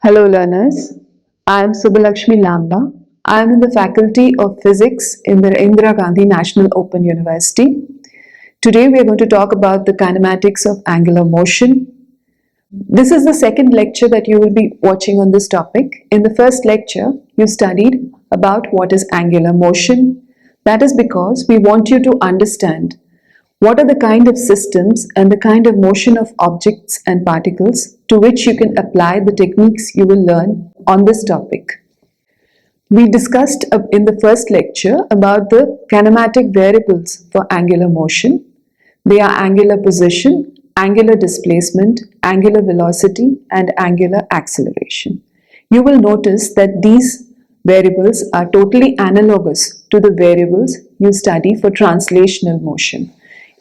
Hello learners, I am Subhalakshmi Lamba. I am in the Faculty of Physics in the Indira Gandhi National Open University. Today we are going to talk about the kinematics of angular motion. This is the second lecture that you will be watching on this topic. In the first lecture, you studied about what is angular motion. That is because we want you to understand what are the kind of systems and the kind of motion of objects and particles to which you can apply the techniques you will learn on this topic. We discussed in the first lecture about the kinematic variables for angular motion. They are angular position, angular displacement, angular velocity, and angular acceleration. You will notice that these variables are totally analogous to the variables you study for translational motion.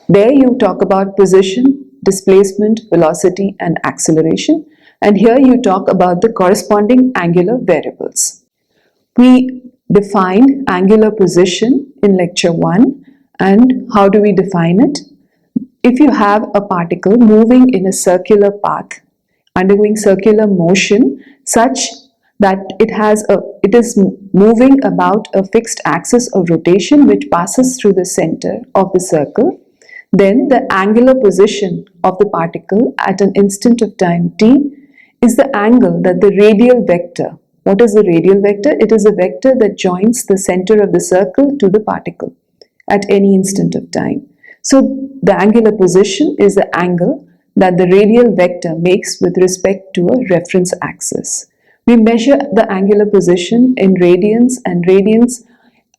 There you talk about position, displacement, velocity, and acceleration, and here you talk about the corresponding angular variables. We defined angular position in lecture 1, and how do we define it? If you have a particle moving in a circular path, undergoing circular motion such that it is moving about a fixed axis of rotation which passes through the center of the circle, then the angular position of the particle at an instant of time t is the angle that the radial vector. What is the radial vector? It is a vector that joins the center of the circle to the particle at any instant of time. So the angular position is the angle that the radial vector makes with respect to a reference axis. We measure the angular position in radians, and radians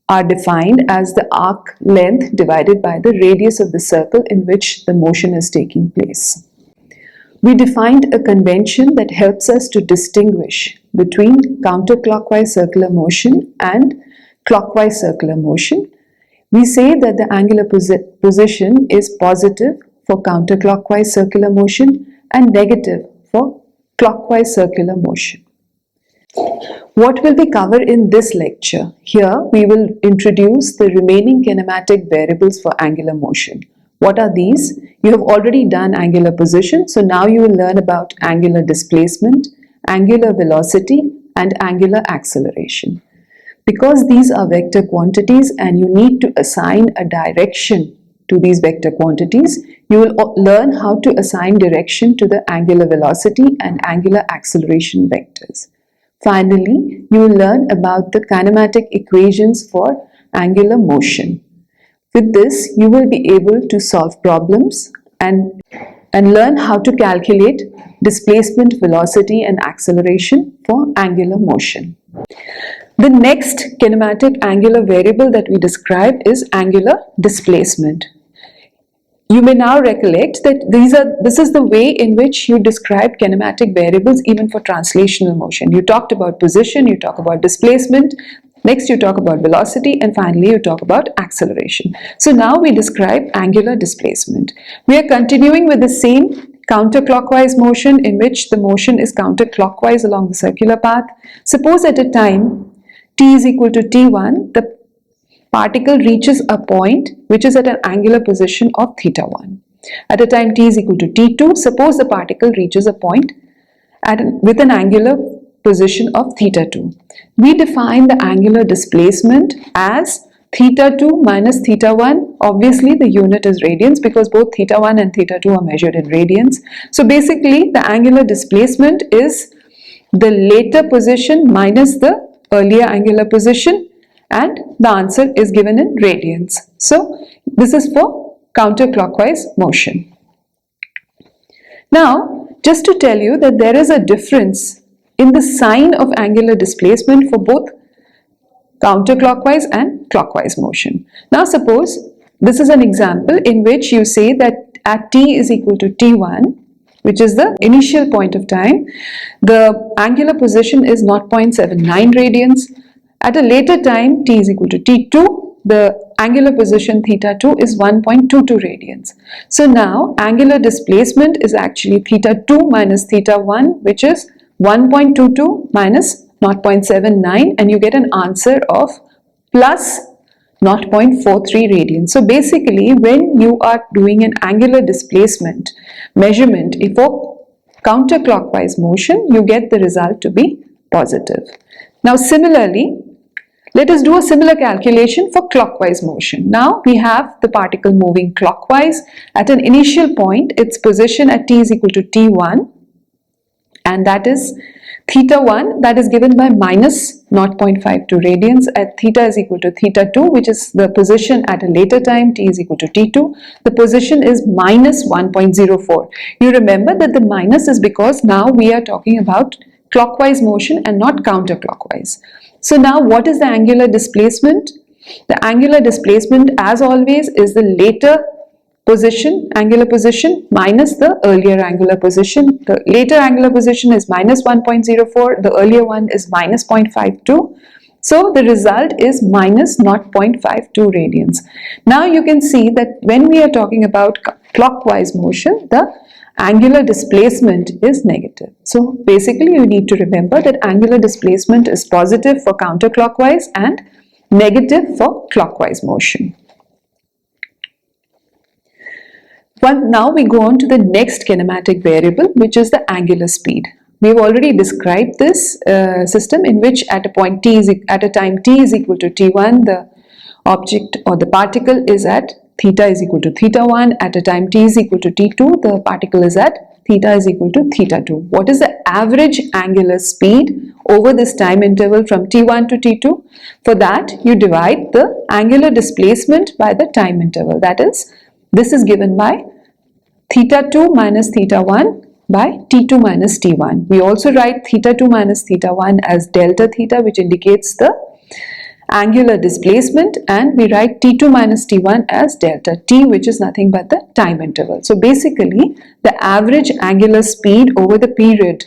are defined as the arc length divided by the radius of the circle in which the motion is taking place. We defined a convention that helps us to distinguish between counterclockwise circular motion and clockwise circular motion. We say that the angular position is positive for counterclockwise circular motion and negative for clockwise circular motion. What will we cover in this lecture? Here we will introduce the remaining kinematic variables for angular motion. What are these? You have already done angular position, so now you will learn about angular displacement, angular velocity, and angular acceleration. Because these are vector quantities and you need to assign a direction to these vector quantities, you will learn how to assign direction to the angular velocity and angular acceleration vectors. Finally, you will learn about the kinematic equations for angular motion. With this, you will be able to solve problems and learn how to calculate displacement, velocity, and acceleration for angular motion. The next kinematic angular variable that we describe is angular displacement. You may now recollect that this is the way in which you describe kinematic variables even for translational motion. You talked about position, you talk about displacement, next you talk about velocity, and finally you talk about acceleration. So now we describe angular displacement. We are continuing with the same counterclockwise motion in which the motion is counterclockwise along the circular path. Suppose at a time t is equal to t1, the particle reaches a point which is at an angular position of θ1. At a time t is equal to t2, suppose the particle reaches a point with an angular position of θ2. We define the angular displacement as θ2 minus θ1. Obviously the unit is radians because both θ1 and θ2 are measured in radians. So basically the angular displacement is the later position minus the earlier angular position, and the answer is given in radians. So this is for counterclockwise motion. Now, just to tell you that there is a difference in the sign of angular displacement for both counterclockwise and clockwise motion. Now suppose this is an example in which you say that at t is equal to t1, which is the initial point of time, the angular position is 0.79 radians. At a later time, t is equal to t2, the angular position θ2 is 1.22 radians. So now angular displacement is actually θ2 minus θ1, which is 1.22 minus 0.79, and you get an answer of plus 0.43 radians. So basically when you are doing an angular displacement measurement for counterclockwise motion, you get the result to be positive. Now similarly, let us do a similar calculation for clockwise motion. Now we have the particle moving clockwise. At an initial point, its position at t is equal to t1, and that is theta 1, that is given by minus 0.52 radians at theta is equal to theta 2, which is the position at a later time, t is equal to t2. The position is minus 1.04. You remember that the minus is because now we are talking about clockwise motion and not counterclockwise. So now what is the angular displacement? The angular displacement, as always, is the later position, angular position, minus the earlier angular position. The later angular position is minus 1.04, the earlier one is minus 0.52. So the result is minus 0.52 radians. Now you can see that when we are talking about clockwise motion, the angular displacement is negative. So basically you need to remember that angular displacement is positive for counterclockwise and negative for clockwise motion. Now we go on to the next kinematic variable, which is the angular speed. We have already described this system in which at a time t is equal to t1, the object or the particle is at theta is equal to theta 1. At a time t is equal to t2, the particle is at theta is equal to theta 2. What is the average angular speed over this time interval from t1 to t2? For that, you divide the angular displacement by the time interval. That is, this is given by theta 2 minus theta 1 by t2 minus t1. We also write theta 2 minus theta 1 as delta theta, which indicates the angular displacement, and we write t2 minus t1 as delta t, which is nothing but the time interval. So basically, the average angular speed over the period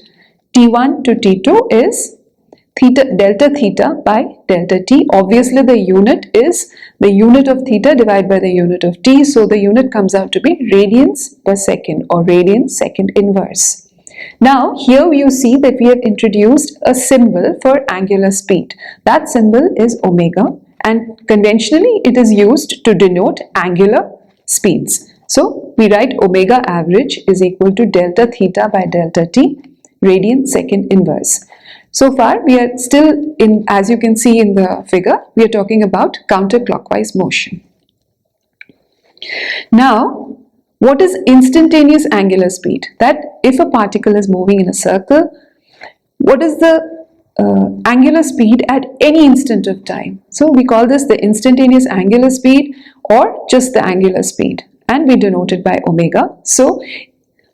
t1 to t2 is delta theta by delta t. Obviously, the unit is the unit of theta divided by the unit of t. So the unit comes out to be radians per second or radian second inverse. Now here you see that we have introduced a symbol for angular speed. That symbol is omega, and conventionally it is used to denote angular speeds. So we write omega average is equal to delta theta by delta t radian second inverse. So far we are still in, as you can see in the figure, we are talking about counterclockwise motion. Now, what is instantaneous angular speed? That if a particle is moving in a circle, what is the angular speed at any instant of time? So we call this the instantaneous angular speed or just the angular speed, and we denote it by omega. So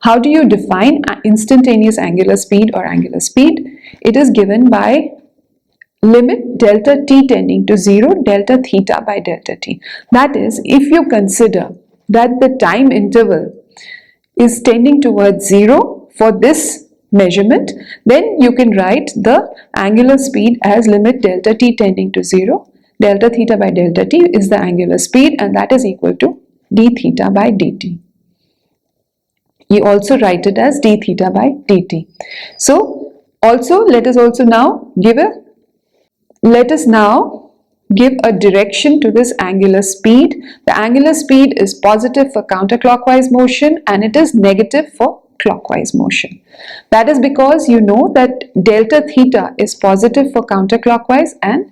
how do you define instantaneous angular speed or angular speed? It is given by limit delta t tending to 0 delta theta by delta t. That is, if you consider that the time interval is tending towards 0 for this measurement, then you can write the angular speed as limit delta t tending to 0 delta theta by delta t is the angular speed, and that is equal to d theta by dt. You also write it as d theta by dt. So also let us now give a direction to this angular speed. The angular speed is positive for counterclockwise motion and it is negative for clockwise motion. That is because you know that delta theta is positive for counterclockwise and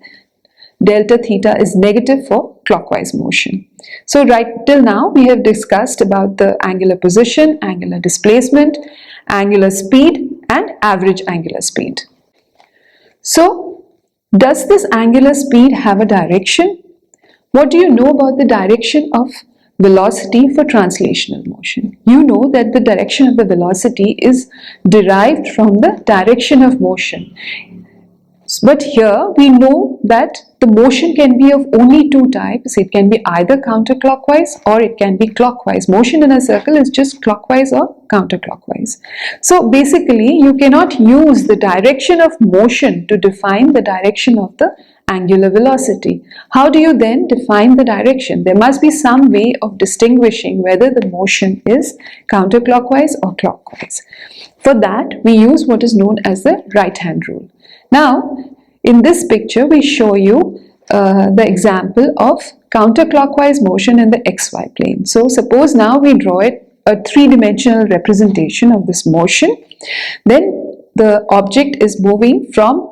delta theta is negative for clockwise motion. So right till now we have discussed about the angular position, angular displacement, angular speed and average angular speed. So does this angular speed have a direction? What do you know about the direction of velocity for translational motion? You know that the direction of the velocity is derived from the direction of motion. But here we know that the motion can be of only two types. It can be either counterclockwise or it can be clockwise. Motion in a circle is just clockwise or counterclockwise. So basically you cannot use the direction of motion to define the direction of the angular velocity. How do you then define the direction? There must be some way of distinguishing whether the motion is counterclockwise or clockwise. For that we use what is known as the right hand rule. Now, in this picture, we show you the example of counterclockwise motion in the xy plane. So, suppose now we draw it a three-dimensional representation of this motion, then the object is moving from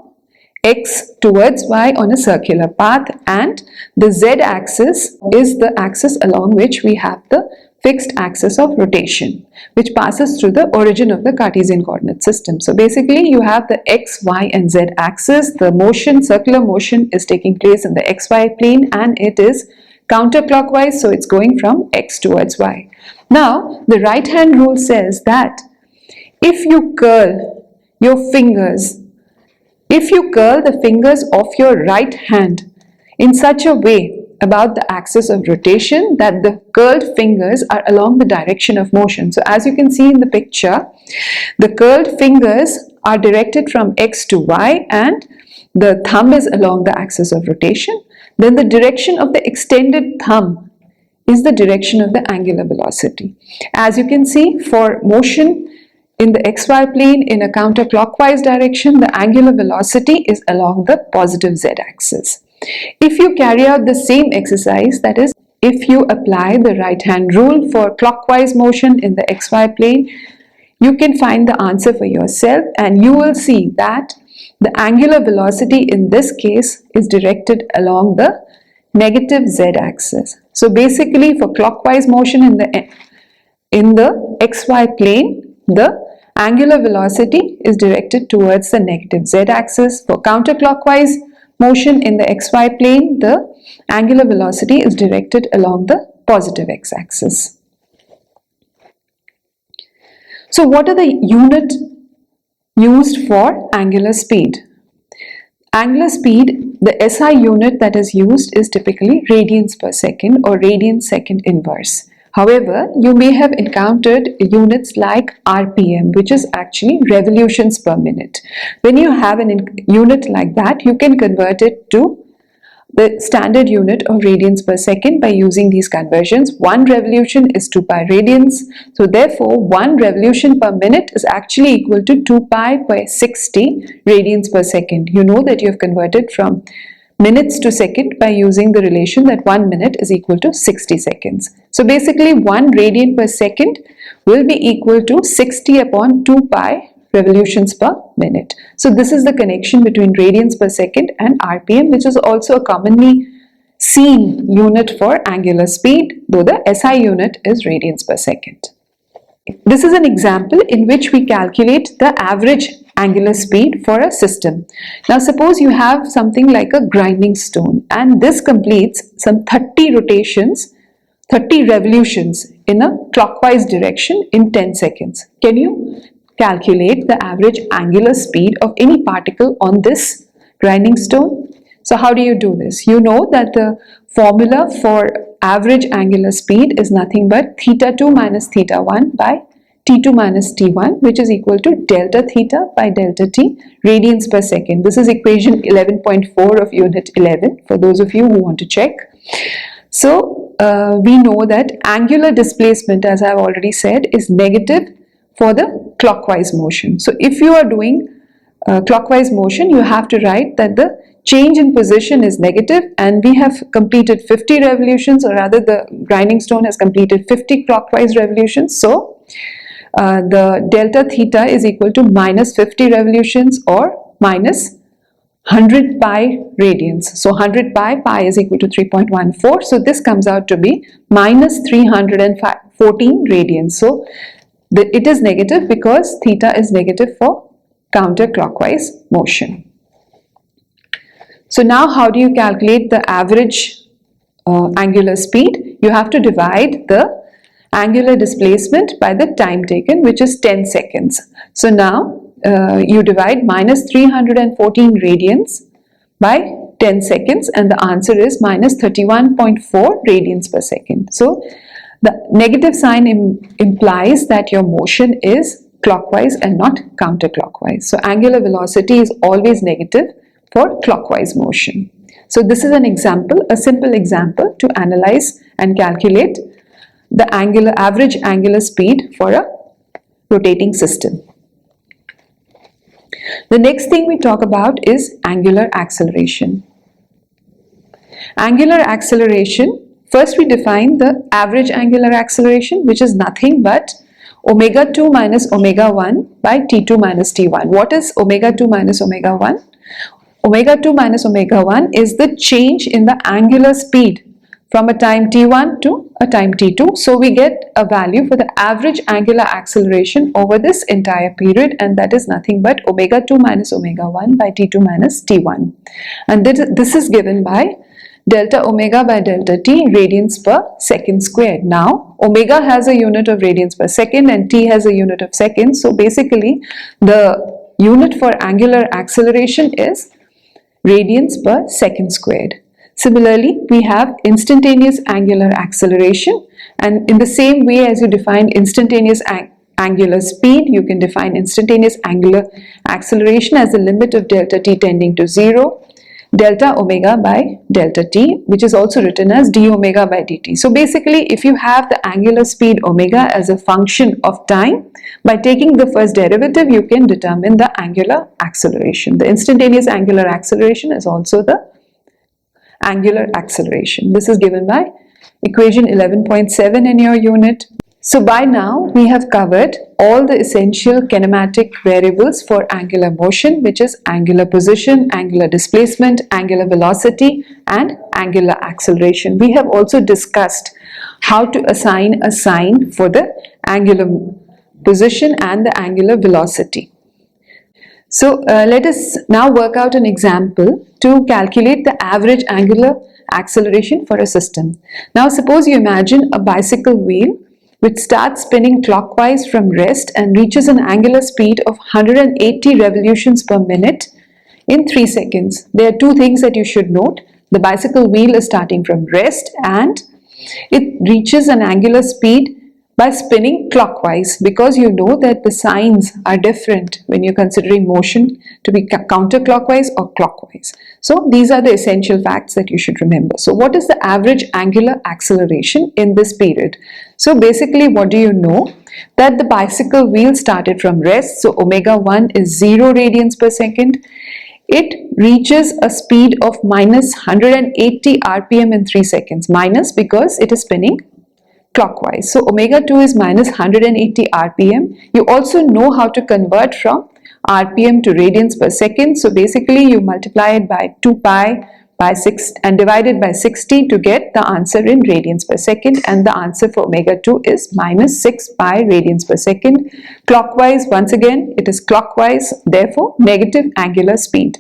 x towards y on a circular path, and the z-axis is the axis along which we have the fixed axis of rotation, which passes through the origin of the Cartesian coordinate system. So basically you have the x, y and z axis. The motion, circular motion, is taking place in the xy plane and it is counterclockwise, so it's going from x towards y. Now the right hand rule says that if you curl your fingers, if you curl the fingers of your right hand in such a way about the axis of rotation that the curled fingers are along the direction of motion. So as you can see in the picture, the curled fingers are directed from x to y and the thumb is along the axis of rotation. Then the direction of the extended thumb is the direction of the angular velocity. As you can see, for motion in the xy plane in a counterclockwise direction, the angular velocity is along the positive z-axis. If you carry out the same exercise, that is, if you apply the right hand rule for clockwise motion in the xy plane, you can find the answer for yourself and you will see that the angular velocity in this case is directed along the negative z-axis. So basically for clockwise motion in the xy plane, the angular velocity is directed towards the negative z-axis. For counterclockwise motion in the xy plane, the angular velocity is directed along the positive x-axis. So what are the unit used for angular speed? Angular speed, the SI unit that is used is typically radians per second or radian second inverse. However, you may have encountered units like RPM, which is actually revolutions per minute. When you have a unit like that, you can convert it to the standard unit of radians per second by using these conversions. 1 revolution is 2 pi radians. So therefore, 1 revolution per minute is actually equal to 2 pi by 60 radians per second. You know that you have converted from minutes to second by using the relation that 1 minute is equal to 60 seconds. So basically 1 radian per second will be equal to 60 upon 2 pi revolutions per minute. So this is the connection between radians per second and RPM, which is also a commonly seen unit for angular speed, though the SI unit is radians per second. This is an example in which we calculate the average angular speed for a system. Now suppose you have something like a grinding stone and this completes some 30 rotations, 30 revolutions in a clockwise direction in 10 seconds. Can you calculate the average angular speed of any particle on this grinding stone? So how do you do this? You know that the formula for average angular speed is nothing but theta 2 minus theta 1 by T2 minus T1, which is equal to delta theta by delta T radians per second. This is equation 11.4 of unit 11 for those of you who want to check. So we know that angular displacement, as I have already said, is negative for the clockwise motion. So if you are doing clockwise motion, you have to write that the change in position is negative, and we have completed 50 revolutions, or rather the grinding stone has completed 50 clockwise revolutions. So the delta theta is equal to minus 50 revolutions or minus 100 pi radians. So 100 pi is equal to 3.14. So this comes out to be minus 314 radians. So it is negative because theta is negative for counterclockwise motion. So now how do you calculate the average angular speed? You have to divide the angular displacement by the time taken, which is 10 seconds. So now you divide minus 314 radians by 10 seconds and the answer is minus 31.4 radians per second. So the negative sign implies that your motion is clockwise and not counterclockwise. So angular velocity is always negative for clockwise motion. So this is an example, a simple example to analyze and calculate the average angular speed for a rotating system. The next thing we talk about is angular acceleration. Angular acceleration First we define the average angular acceleration, which is nothing but omega 2 minus omega 1 by t2 minus t1. What is omega 2 minus omega 1? Omega 2 minus omega 1 is the change in the angular speed from a time t1 to a time t2. So we get a value for the average angular acceleration over this entire period, and that is nothing but omega 2 minus omega 1 by t2 minus t1. And this is given by delta omega by delta t radians per second squared. Now omega has a unit of radians per second and t has a unit of seconds. So basically the unit for angular acceleration is radians per second squared. Similarly, we have instantaneous angular acceleration, and in the same way as you define instantaneous angular speed, you can define instantaneous angular acceleration as the limit of delta t tending to 0, delta omega by delta t, which is also written as d omega by dt. So basically, if you have the angular speed omega as a function of time, by taking the first derivative, you can determine the angular acceleration. The instantaneous angular acceleration is also the angular acceleration. This is given by equation 11.7 in your unit. So by now we have covered all the essential kinematic variables for angular motion, which is angular position, angular displacement, angular velocity and angular acceleration. We have also discussed how to assign a sign for the angular position and the angular velocity. So let us now work out an example to calculate the average angular acceleration for a system. Now suppose you imagine a bicycle wheel which starts spinning clockwise from rest and reaches an angular speed of 180 revolutions per minute in 3 seconds. There are two things that you should note. The bicycle wheel is starting from rest and it reaches an angular speed by spinning clockwise, because you know that the signs are different when you're considering motion to be counterclockwise or clockwise. So these are the essential facts that you should remember. So what is the average angular acceleration in this period? So basically, what do you know? That the bicycle wheel started from rest, so omega 1 is 0 radians per second. It reaches a speed of minus 180 rpm in 3 seconds, minus because it is spinning clockwise. So omega 2 is minus 180 rpm. You also know how to convert from rpm to radians per second. So basically you multiply it by 2 pi by 6 and divide it by 60 to get the answer in radians per second, and the answer for omega 2 is minus 6 pi radians per second. Clockwise, once again it is clockwise, therefore negative angular speed.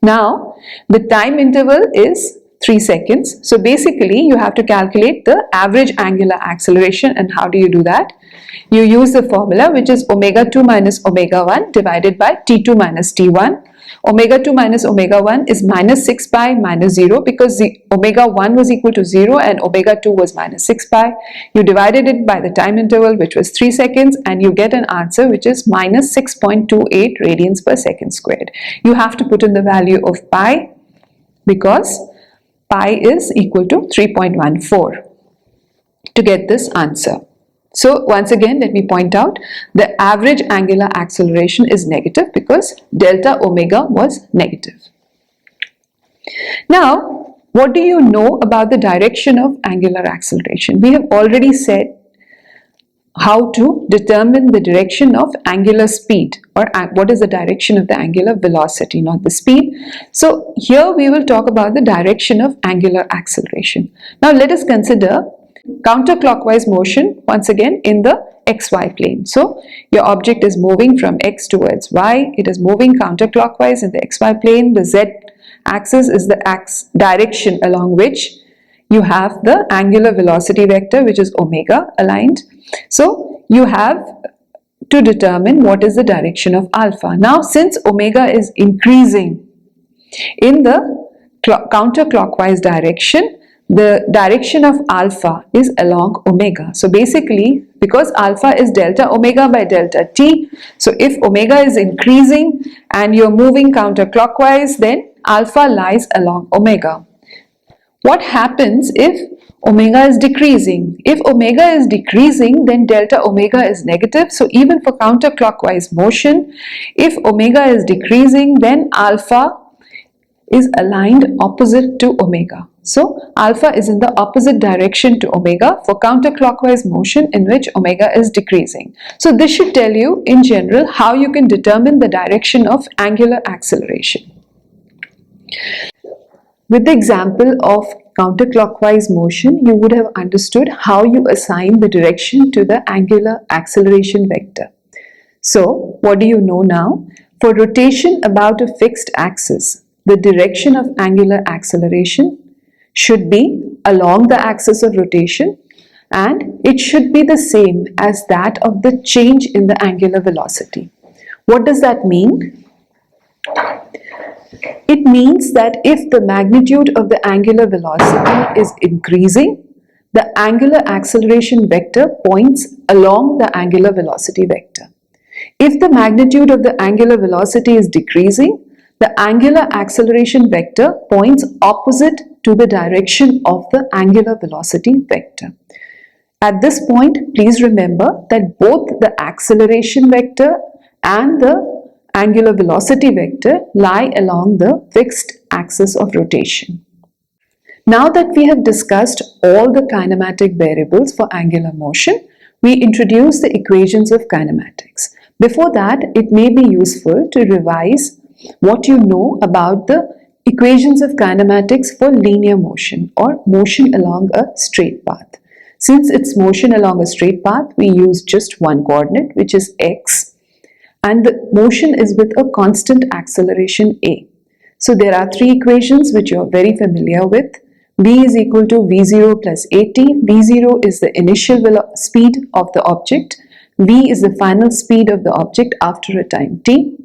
Now the time interval is 3 seconds. So basically you have to calculate the average angular acceleration, and how do you do that? You use the formula, which is omega 2 minus omega 1 divided by t2 minus t1. Omega 2 minus omega 1 is minus 6 pi minus 0, because the omega 1 was equal to 0 and omega 2 was minus 6 pi. You divided it by the time interval, which was 3 seconds, and you get an answer which is minus 6.28 radians per second squared. You have to put in the value of pi, because pi is equal to 3.14 to get this answer. So once again, let me point out the average angular acceleration is negative because delta omega was negative. Now, what do you know about the direction of angular acceleration? We have already said how to determine the direction of angular speed, or what is the direction of the angular velocity, not the speed. So here we will talk about the direction of angular acceleration. Now let us consider counterclockwise motion once again in the xy plane. So your object is moving from x towards y, it is moving counterclockwise in the xy plane. The z axis is the direction along which you have the angular velocity vector, which is omega aligned. So you have to determine what is the direction of alpha. Now since omega is increasing in the counterclockwise direction, the direction of alpha is along omega. So basically, because alpha is delta omega by delta t, so if omega is increasing and you're moving counterclockwise, then alpha lies along omega. What happens if omega is decreasing? If omega is decreasing, then delta omega is negative. So even for counterclockwise motion, if omega is decreasing, then alpha is aligned opposite to omega. So alpha is in the opposite direction to omega for counterclockwise motion in which omega is decreasing. So this should tell you in general how you can determine the direction of angular acceleration. With the example of counterclockwise motion, you would have understood how you assign the direction to the angular acceleration vector. So, what do you know now? For rotation about a fixed axis, the direction of angular acceleration should be along the axis of rotation, and it should be the same as that of the change in the angular velocity. What does that mean? It means that if the magnitude of the angular velocity is increasing, the angular acceleration vector points along the angular velocity vector. If the magnitude of the angular velocity is decreasing, the angular acceleration vector points opposite to the direction of the angular velocity vector. At this point, please remember that both the acceleration vector and the angular velocity vector lie along the fixed axis of rotation. Now that we have discussed all the kinematic variables for angular motion, we introduce the equations of kinematics. Before that, it may be useful to revise what you know about the equations of kinematics for linear motion or motion along a straight path. Since it's motion along a straight path, we use just one coordinate, which is x, and the motion is with a constant acceleration a. So there are three equations which you are very familiar with. V is equal to V0 plus at. V0 is the initial speed of the object. V is the final speed of the object after a time t.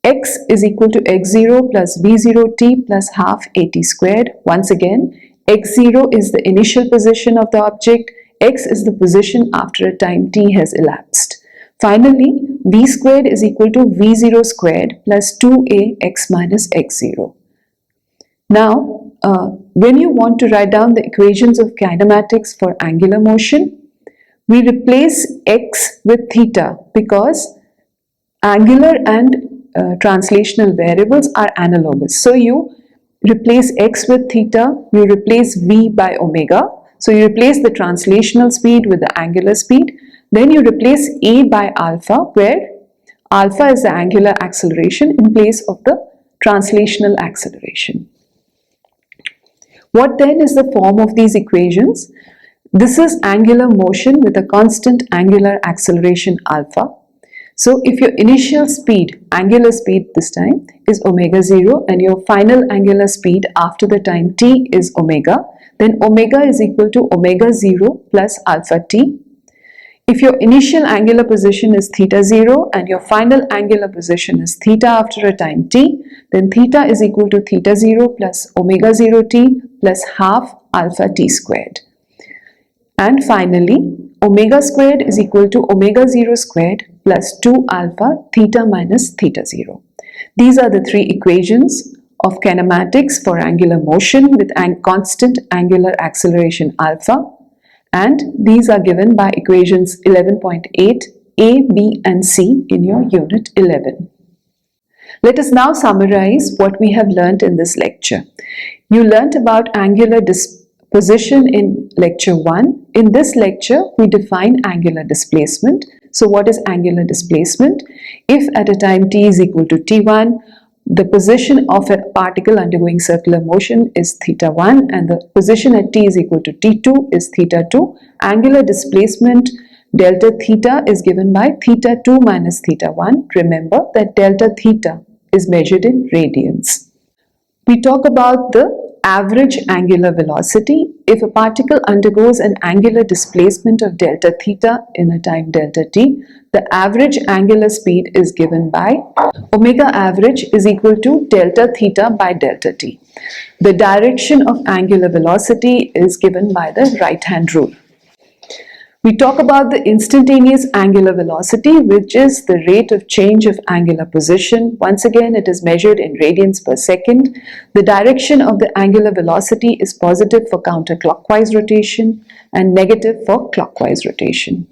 X is equal to x0 plus V0t plus half at squared. Once again, x0 is the initial position of the object. X is the position after a time t has elapsed. Finally, V squared is equal to V0 squared plus 2ax minus x0. Now, when you want to write down the equations of kinematics for angular motion, we replace x with theta because angular and translational variables are analogous. So you replace x with theta, you replace v by omega. So you replace the translational speed with the angular speed. Then you replace a by alpha, where alpha is the angular acceleration in place of the translational acceleration. What then is the form of these equations? This is angular motion with a constant angular acceleration alpha. So if your initial speed, angular speed this time, is omega 0 and your final angular speed after the time t is omega, then omega is equal to omega 0 plus alpha t. If your initial angular position is theta 0 and your final angular position is theta after a time t, then theta is equal to theta 0 plus omega 0 t plus half alpha t squared. And finally, omega squared is equal to omega 0 squared plus 2 alpha theta minus theta 0. These are the three equations of kinematics for angular motion with constant angular acceleration alpha. And these are given by equations 11.8, A, B and C in your unit 11. Let us now summarize what we have learnt in this lecture. You learnt about angular position in lecture 1. In this lecture, we define angular displacement. So what is angular displacement? If at a time t is equal to t1, the position of a particle undergoing circular motion is theta 1 and the position at t is equal to t2 is theta 2. Angular displacement delta theta is given by theta 2 minus theta 1. Remember that delta theta is measured in radians. We talk about the average angular velocity. If a particle undergoes an angular displacement of delta theta in a time delta t, the average angular speed is given by omega average is equal to delta theta by delta t. The direction of angular velocity is given by the right-hand rule. We talk about the instantaneous angular velocity, which is the rate of change of angular position. Once again, it is measured in radians per second. The direction of the angular velocity is positive for counterclockwise rotation and negative for clockwise rotation.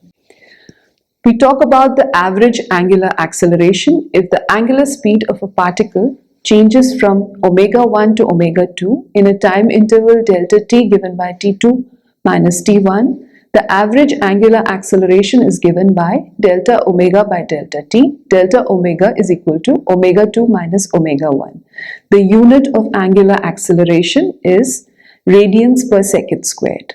We talk about the average angular acceleration. If the angular speed of a particle changes from omega 1 to omega 2 in a time interval delta t given by t2 minus t1. The average angular acceleration is given by delta omega by delta t. Delta omega is equal to omega 2 minus omega 1. The unit of angular acceleration is radians per second squared.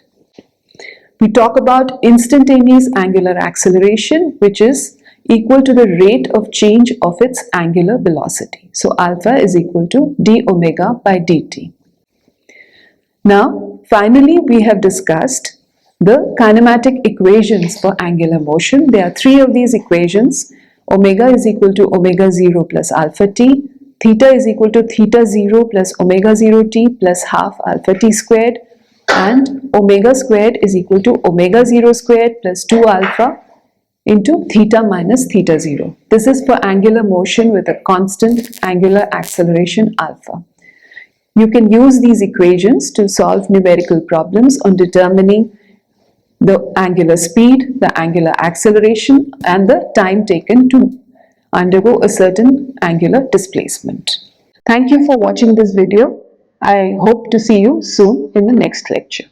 We talk about instantaneous angular acceleration, which is equal to the rate of change of its angular velocity. So alpha is equal to d omega by dt. Now, finally, we have discussed the kinematic equations for angular motion. There are three of these equations. Omega is equal to omega 0 plus alpha t. Theta is equal to theta 0 plus omega 0 t plus half alpha t squared. And omega squared is equal to omega 0 squared plus 2 alpha into theta minus theta 0. This is for angular motion with a constant angular acceleration alpha. You can use these equations to solve numerical problems on determining the angular speed, the angular acceleration, and the time taken to undergo a certain angular displacement. Thank you for watching this video. I hope to see you soon in the next lecture.